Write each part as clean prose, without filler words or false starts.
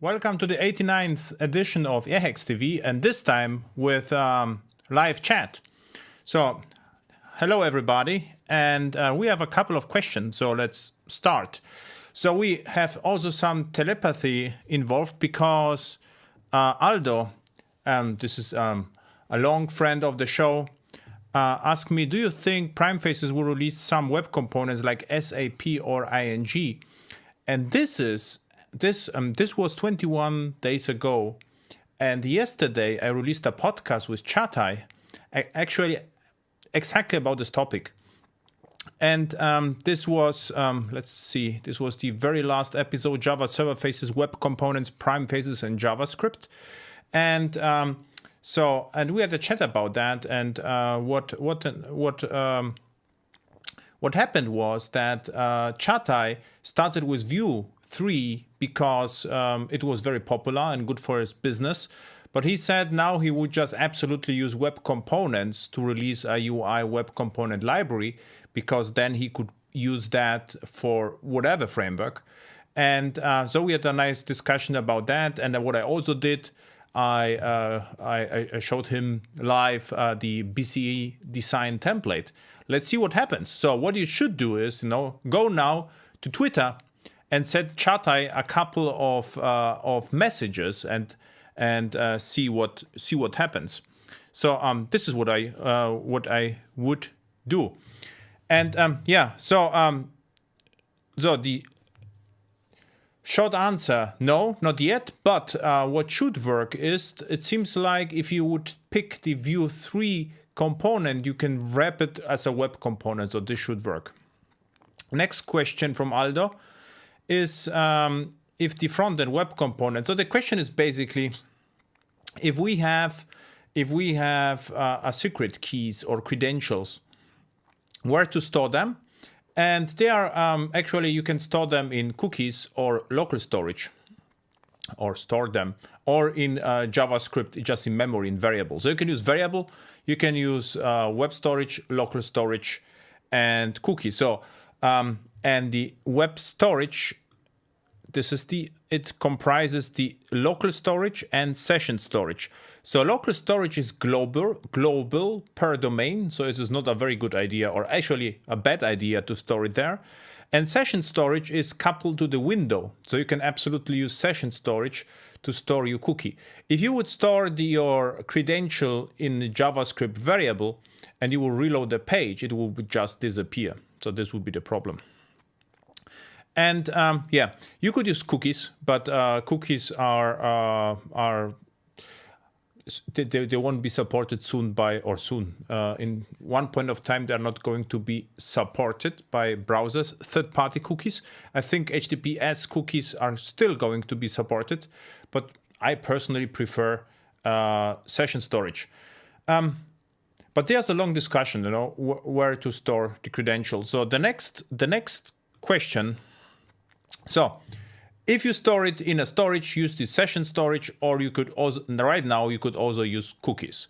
Welcome to the 89th edition of Airhacks TV, and this time with live chat. So, hello everybody, and we have a couple of questions, so let's start. So we have also some telepathy involved because Aldo, this is a long friend of the show, asked me, do you think Prime Faces will release some web components like SAP or ING? And this was 21 days ago, and yesterday I released a podcast with Chatai, actually exactly about this topic. And this was, let's see, this was the very last episode, Java Server Faces, Web Components, Prime Faces, and JavaScript. And and we had a chat about that, and what happened was that Chatai started with Vue 3 because it was very popular and good for his business. But he said now he would just absolutely use web components to release a UI web component library, because then he could use that for whatever framework. And so we had a nice discussion about that. And then what I also did, I showed him live the BCE design template. Let's see what happens. So what you should do is, go now to Twitter and send Chatai a couple of messages and see what happens. So this is what I would do. And so the short answer, no, not yet. But what should work is, it seems like if you would pick the Vue 3 component, you can wrap it as a web component. So this should work. Next question from Aldo is if the front-end web component. So the question is basically, if we have a secret keys or credentials, where to store them? And they are actually, you can store them in cookies or local storage, or store them, or in JavaScript, just in memory, in variables. So you can use variable, you can use web storage, local storage, and cookies. So and the web storage, it comprises the local storage and session storage. So local storage is global per domain. So it is not a very good idea, or actually a bad idea, to store it there. And session storage is coupled to the window. So you can absolutely use session storage to store your cookie. If you would store your credential in the JavaScript variable and you will reload the page, it will just disappear. So this would be the problem. And you could use cookies, but cookies they won't be supported soon in one point of time. They're not going to be supported by browsers. Third-party cookies, I think HTTPS cookies are still going to be supported, but I personally prefer session storage. But there's a long discussion, where to store the credentials. So the next question. So if you store it in a storage, use the session storage, or you could also, right now, you could also use cookies.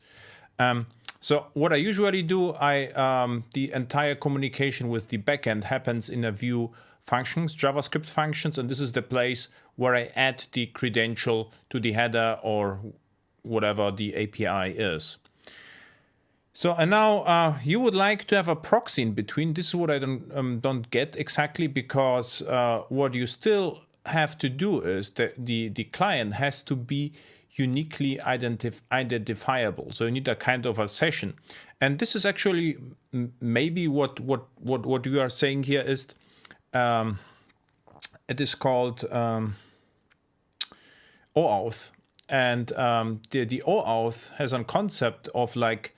So what I usually do, the entire communication with the backend happens in a Vue functions, JavaScript functions, and this is the place where I add the credential to the header or whatever the API is. So, and now you would like to have a proxy in between. This is what I don't get exactly, because what you still have to do is that the client has to be uniquely identifiable. So you need a kind of a session. And this is actually maybe what you are saying here is, it is called OAuth. And the OAuth has a concept of like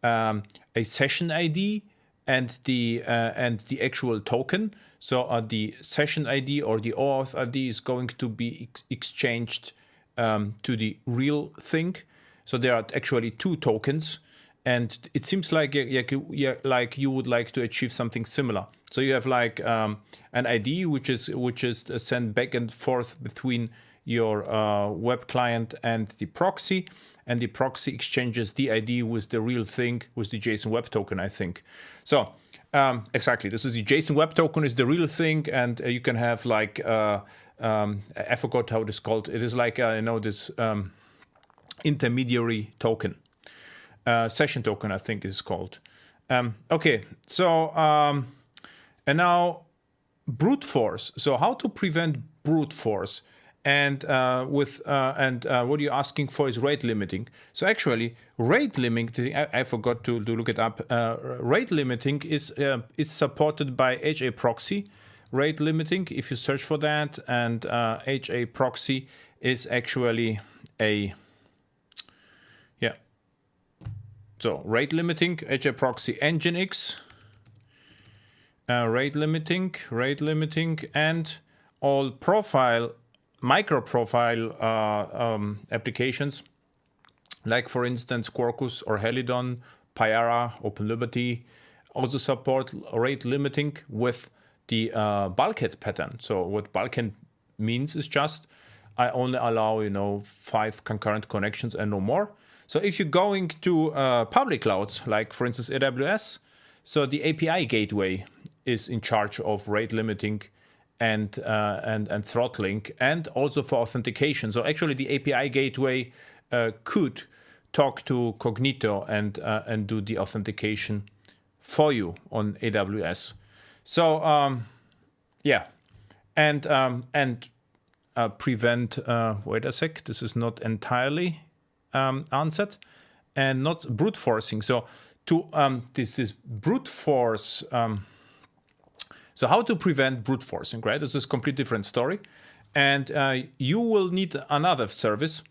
a session ID and the actual token. So the session ID or the OAuth ID is going to be exchanged to the real thing. So there are actually two tokens, and it seems like you would like to achieve something similar. So you have like an ID which is sent back and forth between your web client and the proxy, and the proxy exchanges the ID with the real thing, with the JSON Web Token, I think. So exactly, this is the JSON Web Token is the real thing, and you can have like I forgot how it is called. It is like this intermediary token, session token, I think it's called. Okay, so and now brute force. So how to prevent brute force? And what you're asking for is rate limiting. So actually, rate limiting, I forgot to look it up. Rate limiting is supported by HA Proxy. Rate limiting, if you search for that, and HA Proxy is actually a So rate limiting, HA Proxy Nginx, rate limiting, and all micro profile applications, like for instance Quarkus or Helidon, Pyara, OpenLiberty, also support rate limiting with the bulkhead pattern. So what bulkhead means is just I only allow 5 concurrent connections and no more. So if you're going to public clouds, like for instance AWS, so the API gateway is in charge of rate limiting and throttling, and also for authentication. So actually the API gateway could talk to Cognito and do the authentication for you on AWS. So and prevent. Wait a sec. This is not entirely answered, and not brute forcing. So this is brute force. So how to prevent brute forcing, right? This is a completely different story, and you will need another service.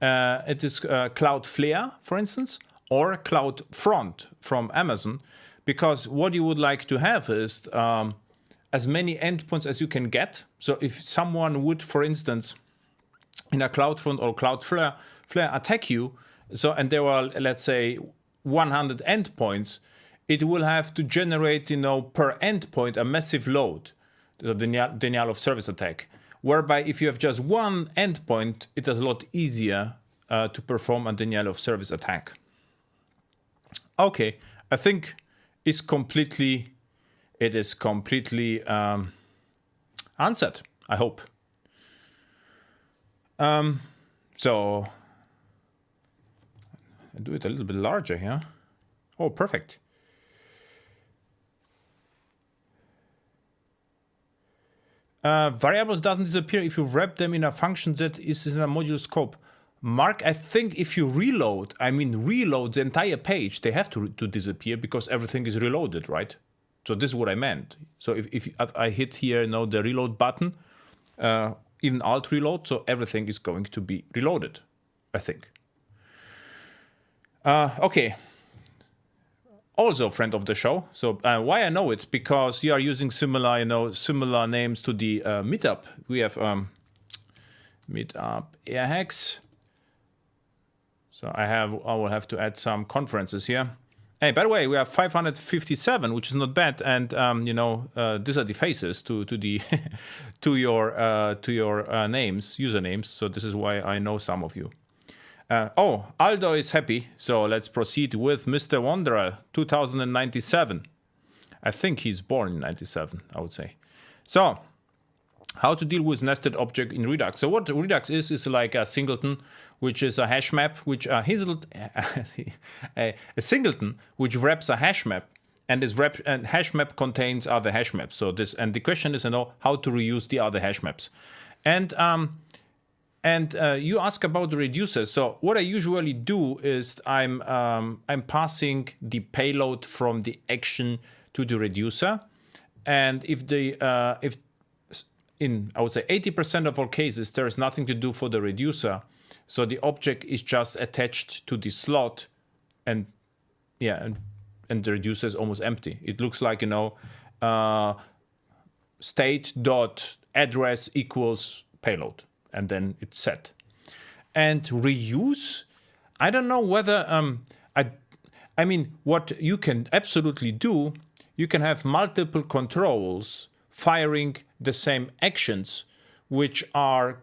It is Cloudflare, for instance, or CloudFront from Amazon, because what you would like to have is as many endpoints as you can get. So if someone would, for instance, in a CloudFront or Cloudflare attack you, and there are, let's say, 100 endpoints, it will have to generate, per endpoint a massive load, the denial of service attack. Whereby if you have just one endpoint, it is a lot easier to perform a denial of service attack. Okay, I think it is completely answered, I hope. So I do it a little bit larger here. Oh, perfect. Variables doesn't disappear if you wrap them in a function that is in a module scope. Mark, I think if you reload the entire page, they have to disappear because everything is reloaded, right? So this is what I meant. So if I hit here now the reload button, even alt reload, so everything is going to be reloaded, I think. Okay. Also friend of the show. So why I know it? Because you are using similar names to the meetup. We have meetup airhacks. So I will have to add some conferences here. Hey, by the way, we have 557, which is not bad, and these are the faces to the to your names, usernames. So this is why I know some of you. Aldo is happy, so let's proceed with Mr. Wanderer 2097. I think he's born in 97, I would say. So, how to deal with nested object in Redux. So what Redux is like a singleton, which is a hash map, which a singleton which wraps a hash map, and hash map contains other hash maps. So the question is how to reuse the other hash maps, and you ask about the reducers. So what I usually do is I'm passing the payload from the action to the reducer, and if in I would say 80% of all cases there is nothing to do for the reducer, so the object is just attached to the slot, and the reducer is almost empty. It looks like state.address equals payload, and then it's set. And reuse, I don't know whether I mean what you can absolutely do, you can have multiple controls firing the same actions which are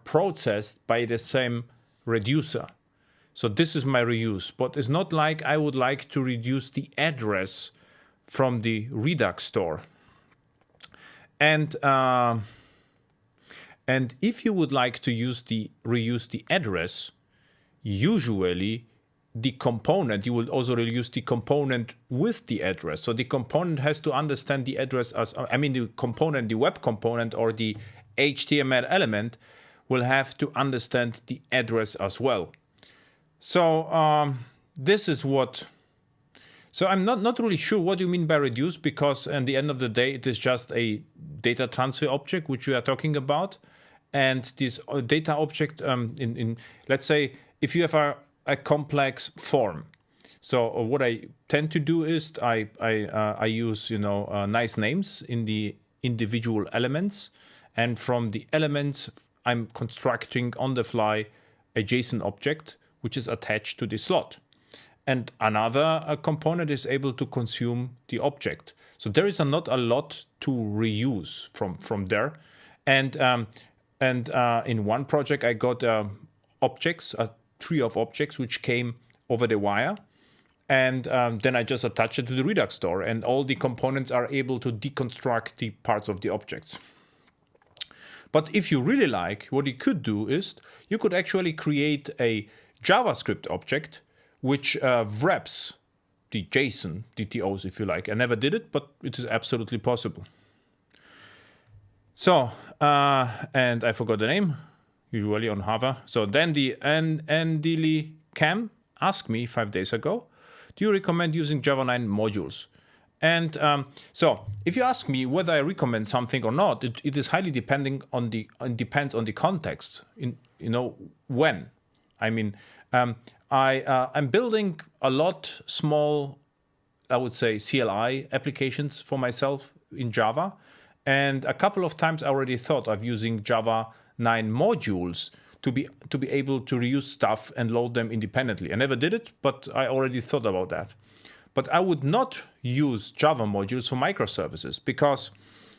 processed by the same reducer. So this is my reuse, but it's not like I would like to reduce the address from the Redux store. And And if you would like to reuse the address, usually the component, you will also reuse the component with the address. So the component has to understand the address as, I mean, the component, the web component or the HTML element will have to understand the address as well. So this is what, so I'm not really sure what you mean by reduce, because at the end of the day, it is just a data transfer object, which we are talking about. And this data object, let's say, if you have a complex form. So what I tend to do is I use, nice names in the individual elements. And from the elements, I'm constructing on the fly a JSON object, which is attached to the slot. And another component is able to consume the object. So there is not a lot to reuse from there. And in one project, I got objects, a tree of objects, which came over the wire. And then I just attach it to the Redux store, and all the components are able to deconstruct the parts of the objects. But if you really like, what you could do is you could actually create a JavaScript object which wraps the JSON DTOs, if you like. I never did it, but it is absolutely possible. So, and I forgot the name, usually on Java. So then the Andili Cam asked me 5 days ago, do you recommend using Java 9 modules? And so if you ask me whether I recommend something or not, it is highly depending on depends on the context. When. I mean, I'm building a lot small, I would say, CLI applications for myself in Java. And a couple of times I already thought of using Java 9 modules to be able to reuse stuff and load them independently. I never did it, but I already thought about that. But I would not use Java modules for microservices, because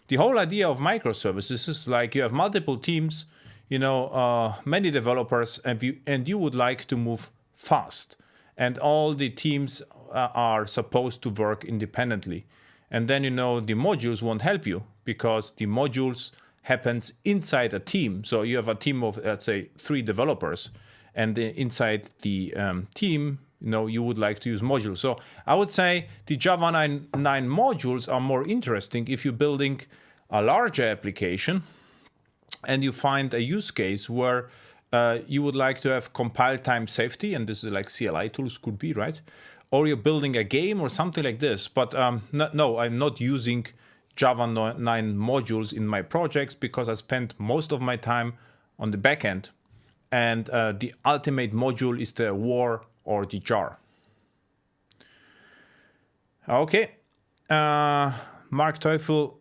the whole idea of microservices is like you have multiple teams, many developers, and you would like to move fast. And all the teams are supposed to work independently. And then, the modules won't help you, because the modules happens inside a team. So you have a team of, let's say, 3 developers, and inside the team, you would like to use modules. So I would say the Java 9 modules are more interesting if you're building a larger application and you find a use case where you would like to have compile time safety, and this is like CLI tools could be, right? Or you're building a game or something like this. But no, I'm not using Java 9 modules in my projects, because I spent most of my time on the back end. And the ultimate module is the war or the jar. Okay. Mark Teufel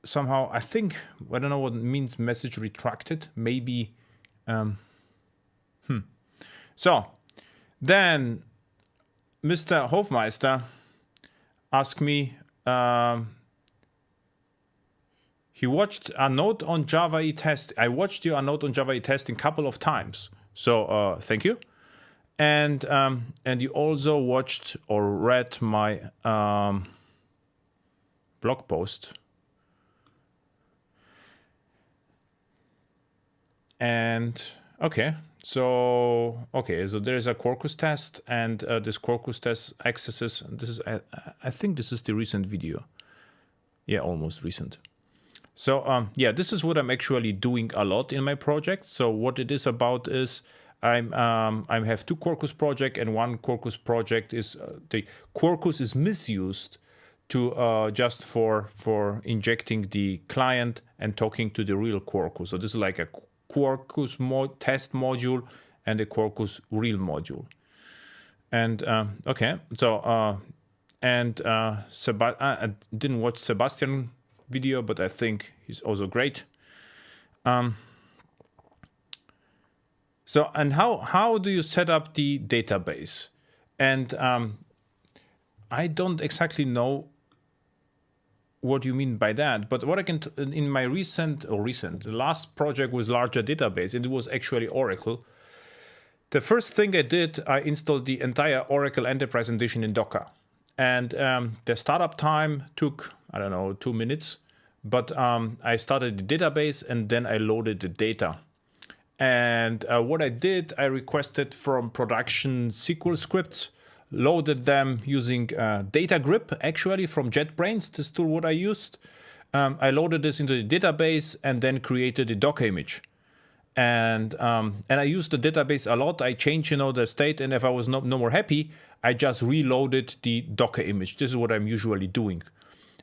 somehow, I don't know what it means, message retracted. Maybe. So then Mr. Hofmeister asked me, he watched a note on Java ETest. I watched your note on Java ETest a couple of times. So thank you. And you also watched or read my blog post. And so there is a Quarkus test, and this Quarkus test accesses. This is I think this is the recent video. Yeah, almost recent. So this is what I'm actually doing a lot in my project. So what it is about is I have 2 Quarkus projects, and one Quarkus project is the Quarkus is misused to just for injecting the client and talking to the real Quarkus. So this is like a Quarkus test module and a Quarkus real module. And I didn't watch Sebastian video, but I think he's also great. So, and how do you set up the database? And I don't exactly know what you mean by that, but what I can, in my the last project was larger database, and it was actually Oracle. The first thing I did, I installed the entire Oracle Enterprise Edition in Docker. And the startup time took, 2 minutes. but I started the database and then I loaded the data. And what I did, I requested from production SQL scripts, loaded them using data grip, actually from JetBrains, this tool what I used. I loaded this into the database and then created a Docker image. And I used the database a lot. I changed, the state, and if I was no more happy, I just reloaded the Docker image. This is what I'm usually doing,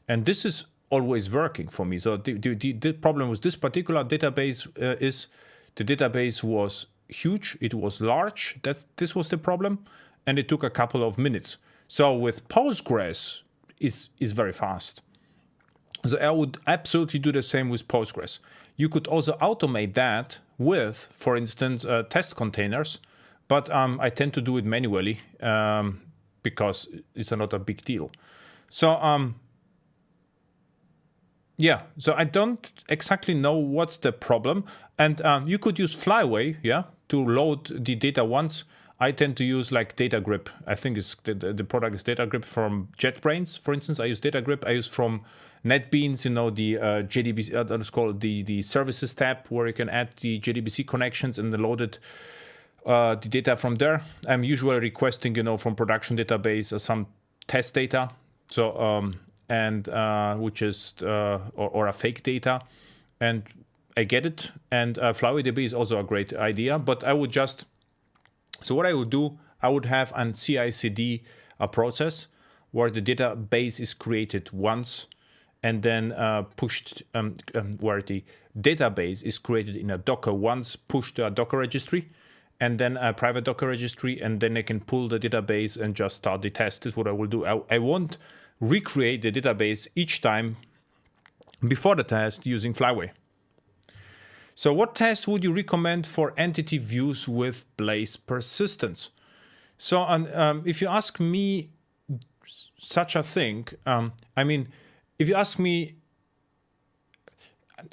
and this is always working for me. So the problem with this particular database is the database was huge. It was large. This was the problem, and it took a couple of minutes. So with Postgres, is very fast. So I would absolutely do the same with Postgres. You could also automate that with, for instance, test containers, but I tend to do it manually because it's not a big deal. So yeah, so I don't exactly know what's the problem. And you could use Flyway, to load the data once. I tend to use like data grip. I think it's the product is data grip from JetBrains, for instance. I use data grip. I use from NetBeans, the JDBC, that's called the services tab, where you can add the JDBC connections and then load it, the data from there. I'm usually requesting, from production database some test data, so which is or a fake data, and I get it. And FlywayDB is also a great idea, but I would just so what I would do, I would have an CI/CD process where the database is created once, and then pushed where the database is created in a Docker once, pushed to a Docker registry, and then a private Docker registry, and then I can pull the database and just start the test. Is what I will do. I won't recreate the database each time before the test using Flyway. So what tests would you recommend for entity views with Blaze persistence? So if you ask me such a thing, if you ask me,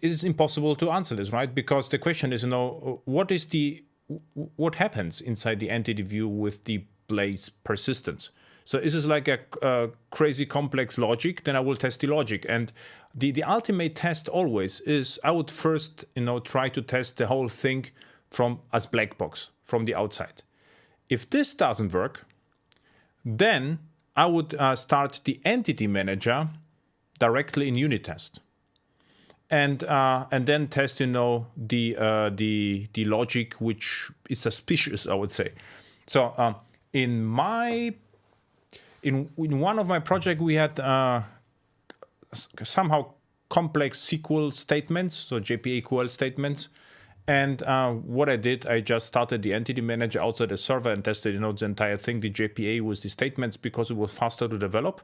it is impossible to answer this, right? Because the question is, what happens inside the entity view with the Blaze persistence? So is this like a crazy complex logic? Then I will test the logic. And the ultimate test always is, I would first, try to test the whole thing as black box from the outside. If this doesn't work, then I would start the entity manager directly in unit test, and then test the logic which is suspicious, I would say. So in one of my projects we had somehow complex SQL statements, so JPA-QL statements, and what I did, I just started the entity manager outside the server and tested the entire thing, the JPA with the statements, because it was faster to develop.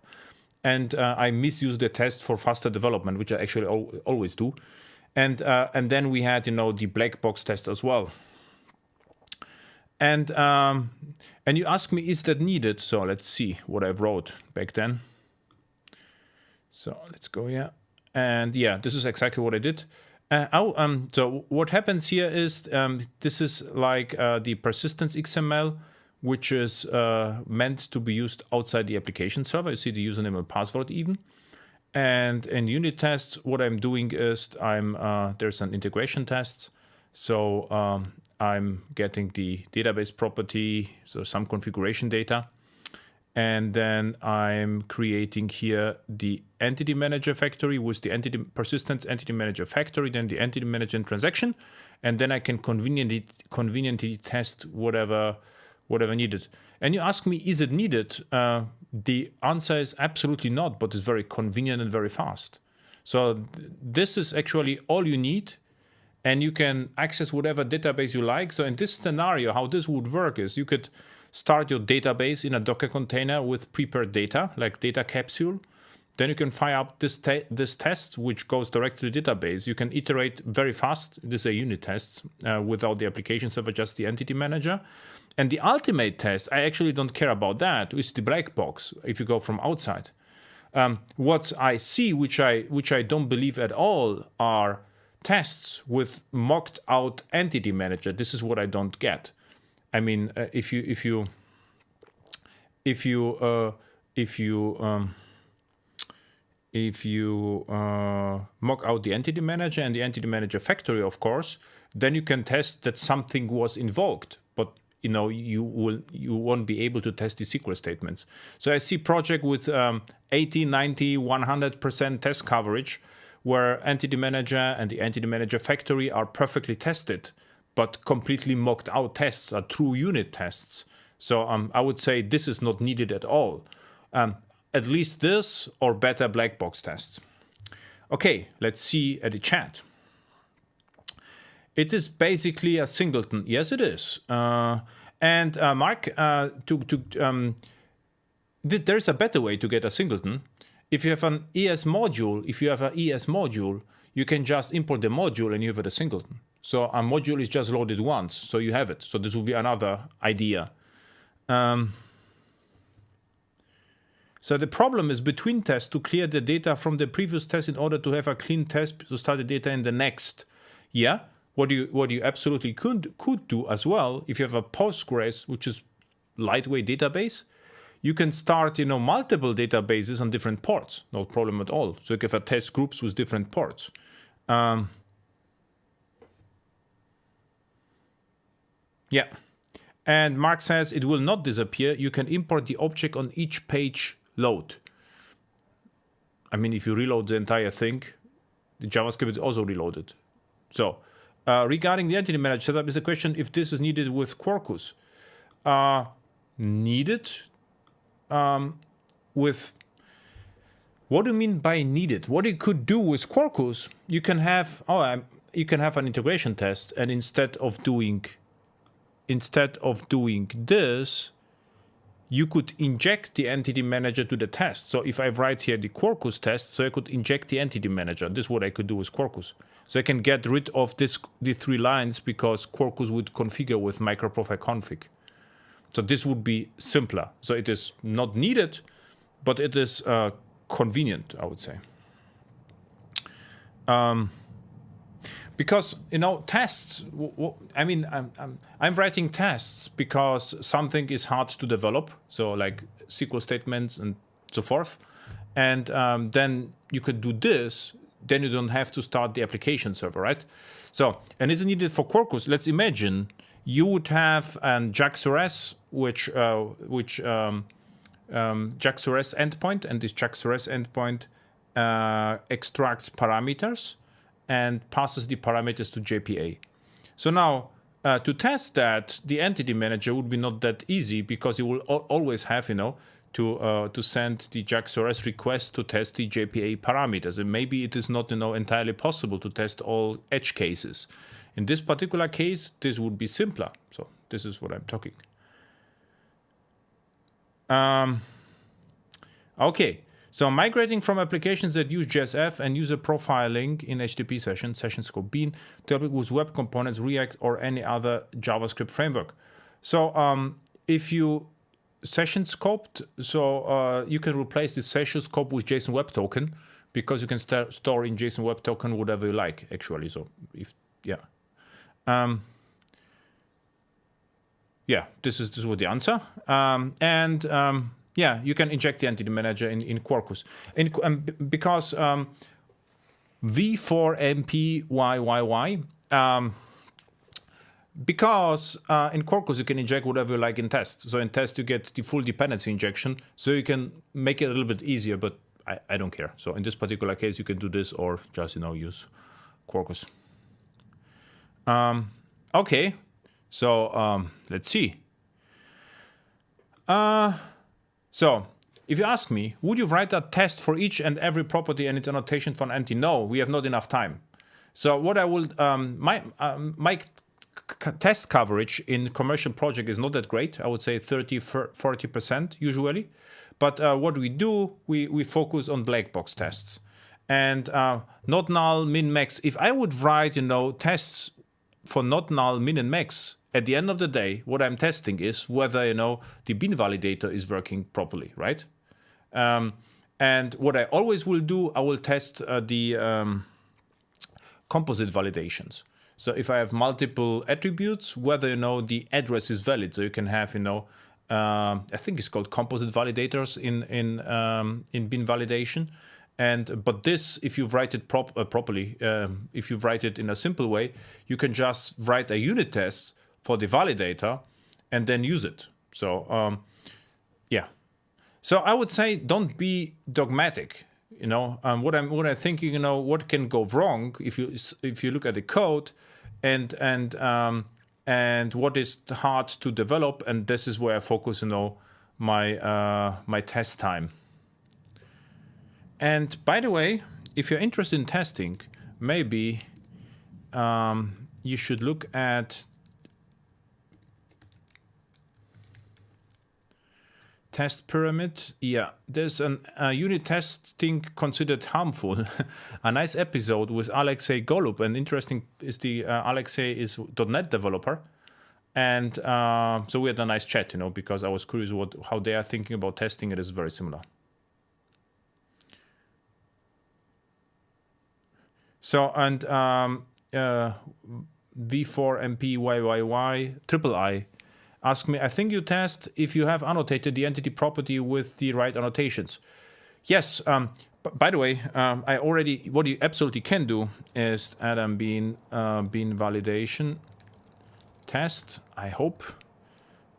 And I misused the test for faster development, which I actually always do. And then we had, the black box test as well. And you ask me, is that needed? So let's see what I wrote back then. So let's go here. And yeah, this is exactly what I did. So what happens here is this is like the persistence XML, which is meant to be used outside the application server. You see the username and password even. And in unit tests, what I'm doing is there's an integration test. So I'm getting the database property, so some configuration data. And then I'm creating here the entity manager factory with the persistence entity manager factory, then the entity manager and transaction. And then I can conveniently test whatever needed. And you ask me, is it needed? The answer is absolutely not, but it's very convenient and very fast. So this is actually all you need, and you can access whatever database you like. So in this scenario, how this would work is you could start your database in a Docker container with prepared data, like data capsule. Then you can fire up this test, which goes directly to the database. You can iterate very fast. These are unit tests without the application server, just the entity manager. And the ultimate test, I actually don't care about that. It's the black box if you go from outside. What I see, which I don't believe at all, are tests with mocked out entity manager. This is what I don't get. I mean, if you mock out the entity manager and the entity manager factory, of course, then you can test that something was invoked, but you won't be able to test the SQL statements. So I see project with 80, 90, 100% test coverage, where entity manager and the entity manager factory are perfectly tested, but completely mocked out tests are true unit tests. So I would say this is not needed at all. At least this or better black box tests. Okay, let's see at the chat. It is basically a singleton. Yes, it is. And Mark, there's a better way to get a singleton. If you have an ES module, you can just import the module and you have a singleton. So a module is just loaded once, so you have it. So this will be another idea. So the problem is between tests to clear the data from the previous test in order to have a clean test to start the data in the next. Yeah, what you absolutely could do as well, if you have a Postgres, which is lightweight database, you can start multiple databases on different ports. No problem at all. So you can have test groups with different ports. Yeah. And Mark says it will not disappear. You can import the object on each page load. I mean, if you reload the entire thing, the JavaScript is also reloaded. So regarding the entity manager setup is a question if this is needed with Quarkus. Needed with, what do you mean by needed? What you could do with Quarkus, you can have an integration test, and instead of doing this, you could inject the entity manager to the test. So if I write here the Quarkus test, so I could inject the entity manager. This is what I could do with Quarkus. So I can get rid of the 3 lines because Quarkus would configure with microprofile config. So this would be simpler. So it is not needed, but it is convenient, I would say. Because tests. I mean, I'm writing tests because something is hard to develop. So like SQL statements and so forth, and then you could do this. Then you don't have to start the application server, right? So, and is it needed for Quarkus? Let's imagine you would have an JAX-RS, which JAX-RS endpoint, and this JAX-RS endpoint extracts parameters and passes the parameters to JPA. So now, to test that, the entity manager would be not that easy because you will always have, to send the JAX-RS request to test the JPA parameters. And maybe it is not, entirely possible to test all edge cases. In this particular case, this would be simpler. So this is what I'm talking. Okay. So migrating from applications that use JSF and user profiling in HTTP session scope bean to help with web components, React, or any other JavaScript framework. So if you session scoped, so you can replace the session scope with JSON Web Token because you can store in JSON Web Token whatever you like, actually. So if this was the answer. Yeah, you can inject the entity manager in Quarkus. Because V4MPYYY, because in Quarkus you can inject whatever you like in test. So in test you get the full dependency injection, so you can make it a little bit easier, but I don't care. So in this particular case you can do this or just use Quarkus. Okay, so let's see. So, if you ask me, would you write a test for each and every property and its annotation for an entity? No, we have not enough time. So what I will, my test coverage in commercial project is not that great. I would say 30-40% usually. But what we do, we focus on black box tests. And not null, min, max. If I would write, tests for not null, min, and max, at the end of the day, what I'm testing is whether, the bin validator is working properly, right? And what I always will do, I will test the composite validations. So if I have multiple attributes, whether, the address is valid. So you can have, I think it's called composite validators in bin validation. But this, if you write it properly, if you write it in a simple way, you can just write a unit test for the validator and then use it. So yeah. So I would say don't be dogmatic. What I'm thinking, what can go wrong if you look at the code, and what is hard to develop, and this is where I focus, my test time. And by the way, if you're interested in testing, maybe you should look at test pyramid. Yeah, there's a unit testing considered harmful. A nice episode with Alexei Golub. And interesting is the Alexei is .NET developer. And so we had a nice chat, because I was curious how they are thinking about testing. It is very similar. So, and V4MPYYY triple I ask me, I think you test if you have annotated the entity property with the right annotations. Yes. By the way, what you absolutely can do is add bean validation test. I hope.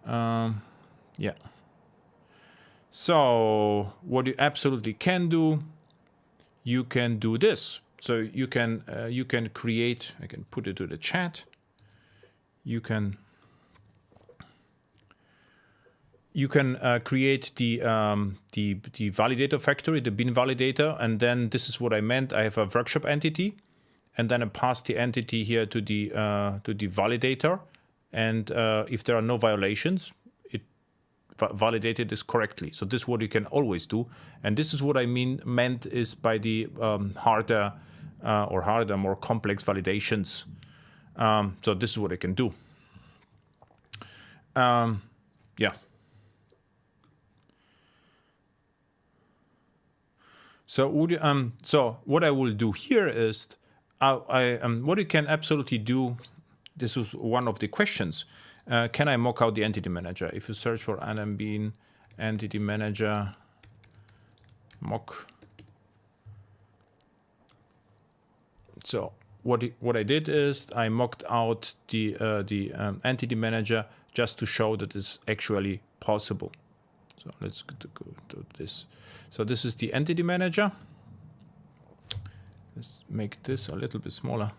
Yeah. So what you absolutely can do, you can do this. So you can create. I can put it to the chat. You can create the validator factory, the bin validator, and then this is what I meant. I have a workshop entity, and then I pass the entity here to the validator, and if there are no violations, it validated this correctly. So this is what you can always do, and this is what I meant is by the harder, more complex validations. So this is what I can do. Yeah. So what I will do here is, what you can absolutely do. This was one of the questions. Can I mock out the entity manager? If you search for bean entity manager mock. So what I did is I mocked out the entity manager just to show that it's actually possible. So let's go to this. So this is the entity manager. Let's make this a little bit smaller.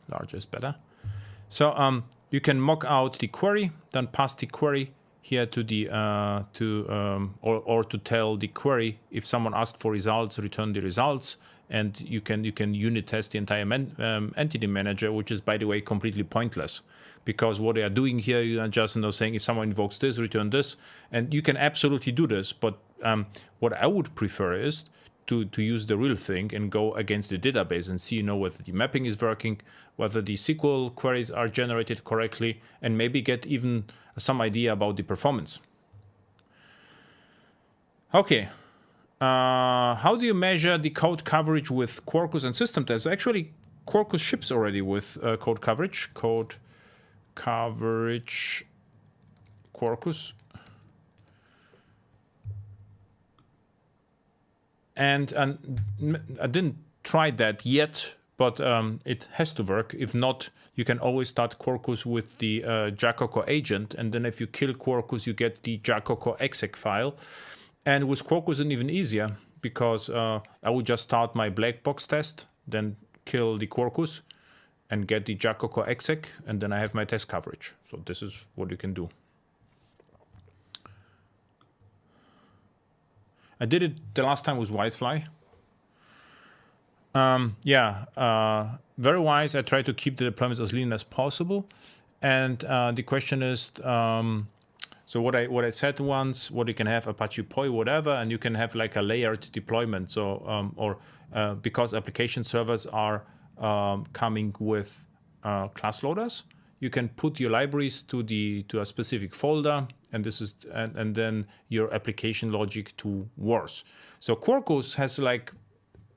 Larger is better. So you can mock out the query, then pass the query here to the or to tell the query if someone asks for results, return the results, and you can unit test the entire entity manager, which is, by the way, completely pointless. Because what they are doing here, you are just saying if someone invokes this, return this, and you can absolutely do this. But what I would prefer is to use the real thing and go against the database and see whether the mapping is working, whether the SQL queries are generated correctly, and maybe get even some idea about the performance. Okay. How do you measure the code coverage with Quarkus and system tests? Actually, Quarkus ships already with code coverage. Code coverage Quarkus, and I didn't try that yet, but it has to work. If not, you can always start Quarkus with the Jacoco agent, and then if you kill Quarkus, you get the Jacoco exec file. And with Quarkus, it's even easier, because I would just start my black box test, then kill the Quarkus, and get the Jacoco exec, and then I have my test coverage. So this is what you can do. I did it the last time with Whitefly. Very wise. I try to keep the deployments as lean as possible. And the question is, so what I said once, what you can have Apache Poi, whatever, and you can have like a layered deployment. So because application servers are coming with class loaders, you can put your libraries to a specific folder, and this is and then your application logic to wars. So Quarkus has like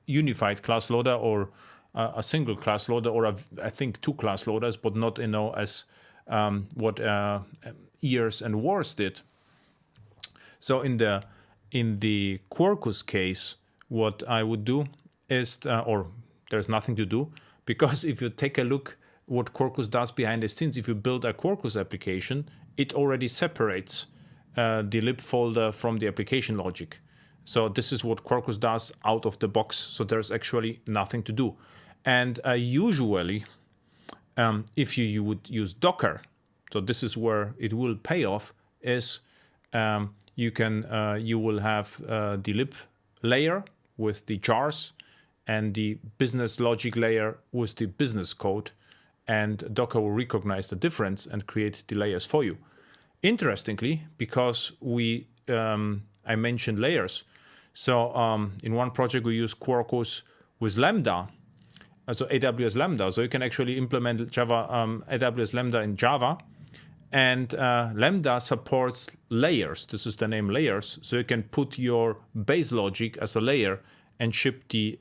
unified class loader, or a single class loader, or I think two class loaders, but not as what EARS and wars did. So in the in the Quarkus case, what I would do is, or there's nothing to do, because if you take a look what Quarkus does behind the scenes, if you build a Quarkus application, it already separates the lib folder from the application logic. So this is what Quarkus does out of the box. So there's actually nothing to do. And usually, if you would use Docker, so this is where it will pay off, is you will have the lib layer with the jars and the business logic layer with the business code, and Docker will recognize the difference and create the layers for you. Interestingly, because I mentioned layers, so in one project we use Quarkus with Lambda, so AWS Lambda, so you can actually implement Java AWS Lambda in Java, and Lambda supports layers. This is the name layers, so you can put your base logic as a layer and ship the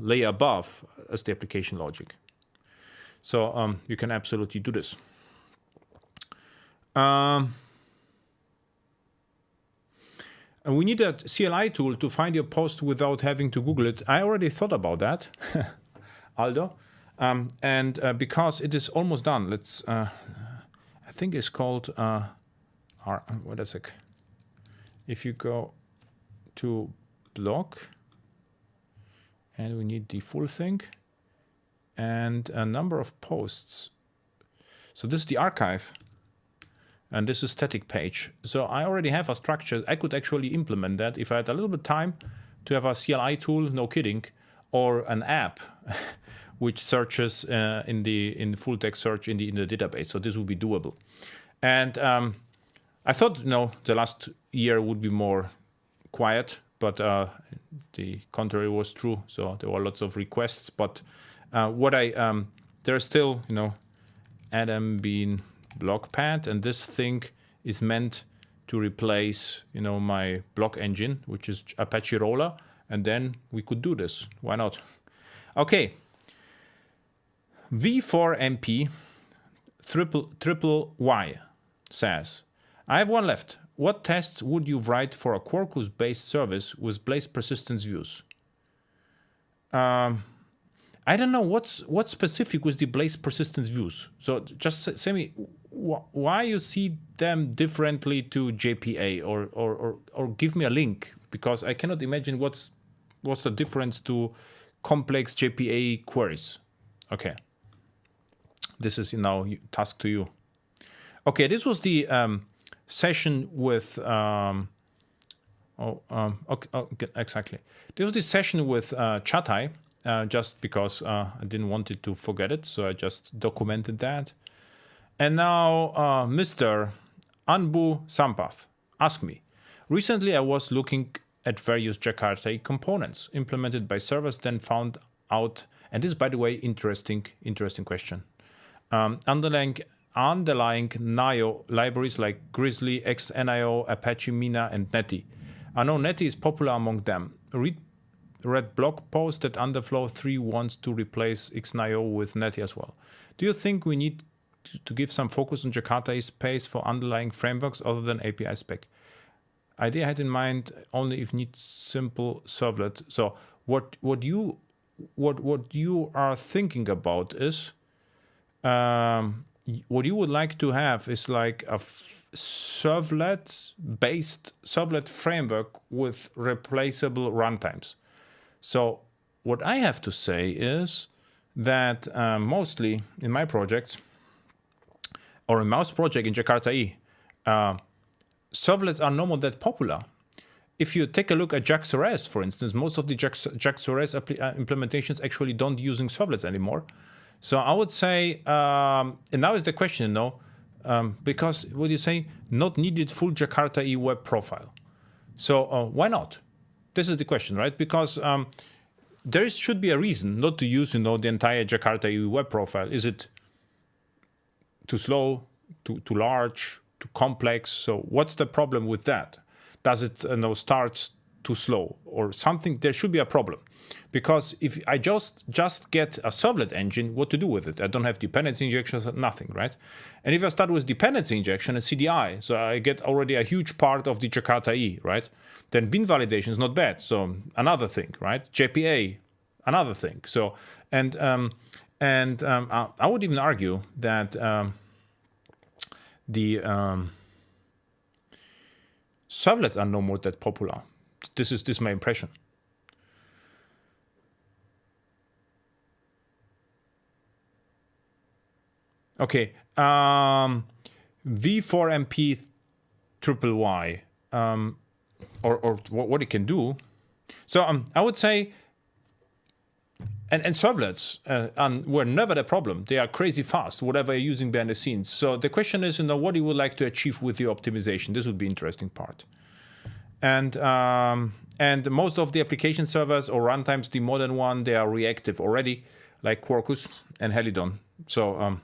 layer above as the application logic. So you can absolutely do this. And we need a CLI tool to find your post without having to Google it. I already thought about that, Aldo. And because it is almost done, let's, I think it's called, wait a sec. If you go to blog, and we need the full thing, and a number of posts. So this is the archive, and this is static page. So I already have a structure. I could actually implement that if I had a little bit of time to have a CLI tool, no kidding, or an app which searches in the full text search in the database. So this would be doable. And I thought, the last year would be more quiet, but the contrary was true. So there were lots of requests, but there's still, Adam Bean blog pad, and this thing is meant to replace, my blog engine, which is Apache Roller, and then we could do this. Why not? Okay. V4MP triple Y says, I have one left. What tests would you write for a Quarkus-based service with Blaze persistence views? I don't know what's specific with the Blaze persistence views. So just say me why you see them differently to JPA, or give me a link, because I cannot imagine what's the difference to complex JPA queries. Okay, this is now task to you. Okay, this was the session with exactly. This was the session with Chatai. Just because I didn't want it to forget it, so I just documented that. And now Mr. Anbu Sampath asked me, recently I was looking at various Jakarta components implemented by servers, then found out, and this is, by the way, interesting question, underlying NIO libraries like Grizzly, XNIO, Apache Mina, and Netty. I know Netty is popular among them. Read blog post that Underflow 3 wants to replace XNIO with Netty as well. Do you think we need to give some focus on Jakarta space for underlying frameworks other than API spec? Idea I had in mind only if need simple servlet. So what you are thinking about is what you would like to have is like a servlet-based servlet framework with replaceable runtimes. So what I have to say is that mostly in my projects, or in Mouse project in Jakarta E, servlets are not that popular. If you take a look at JAX-RS, for instance, most of the JAX-RS implementations actually don't using servlets anymore. So I would say, and now is the question, because what you say, not needed full Jakarta E web profile. So why not? This is the question, right? Because there should be a reason not to use, the entire Jakarta EU web profile. Is it too slow, too large, too complex? So what's the problem with that? Does it start too slow or something. There should be a problem, because if I just get a servlet engine, what to do with it? I don't have dependency injections, nothing, right? And if I start with dependency injection and CDI, so I get already a huge part of the Jakarta E, right? Then bin validation is not bad. So another thing, right? JPA, another thing. So I would even argue that the servlets are no more that popular. This is my impression. Okay, V4MP triple Y, or what it can do. So I would say, and servlets were never the problem. They are crazy fast, whatever you're using behind the scenes. So the question is, what you would like to achieve with your optimization. This would be interesting part. And most of the application servers or runtimes, the modern one, they are reactive already, like Quarkus and Helidon. So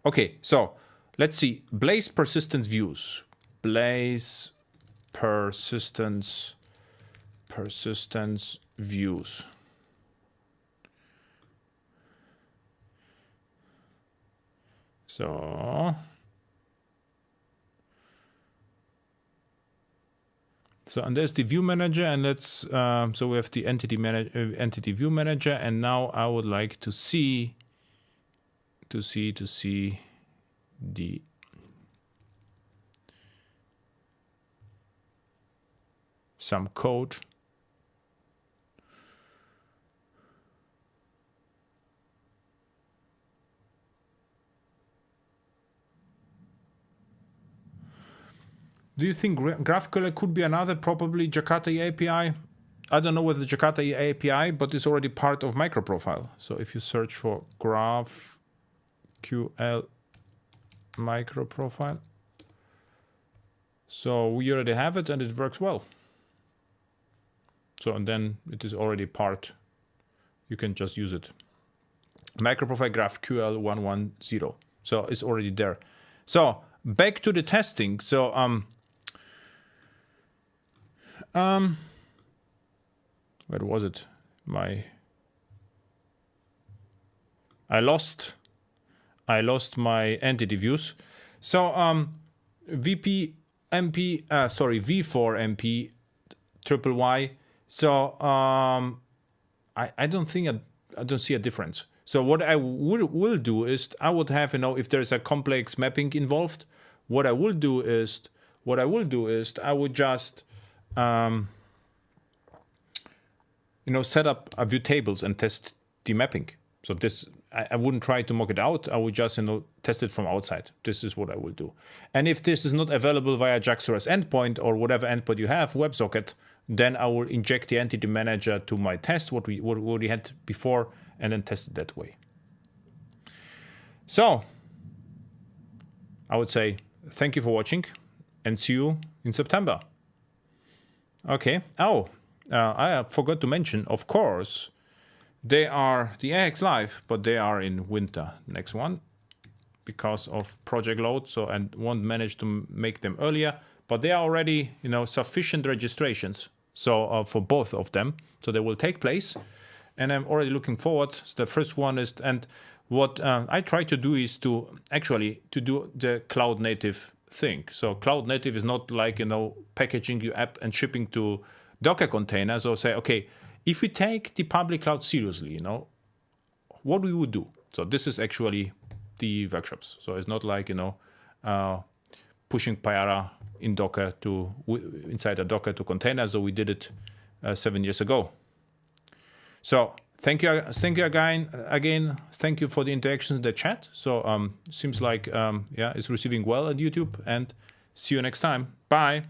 okay, so let's see. Blaze persistence views. Blaze persistence views. So and there's the view manager, and let's so we have the entity view manager, and now I would like to see the some code. Do you think GraphQL could be another, probably Jakarta API? I don't know whether the Jakarta API, but it's already part of microprofile. So if you search for GraphQL microprofile, so we already have it and it works well. So, and then it is already part. You can just use it. Microprofile GraphQL 110. So it's already there. So back to the testing. So where was it? I lost my entity views. So V4MP triple Y. So I don't think I don't see a difference. So what I will do is I would have, if there's a complex mapping involved, what I will do is I would just set up a view tables and test the mapping. So this, I wouldn't try to mock it out. I would just test it from outside. This is what I will do. And if this is not available via JAX-RS endpoint or whatever endpoint you have, WebSocket, then I will inject the entity manager to my test, what we had before, and then test it that way. So I would say thank you for watching and see you in September. Okay. Oh, I forgot to mention, of course, they are the airhacks.live, but they are in winter, next one, because of project load. So, and won't manage to make them earlier, but they are already, sufficient registrations. So for both of them, so they will take place, and I'm already looking forward. So the first one is, and what I try to do is to do the cloud native thing. So cloud native is not like, packaging your app and shipping to Docker containers, or say, okay, if we take the public cloud seriously, what we would do. So this is actually the workshops. So it's not like, pushing Payara in Docker inside a Docker to containers. So we did it 7 years ago. So thank you again. Thank you for the interactions in the chat. So seems like it's receiving well on YouTube, and see you next time. Bye.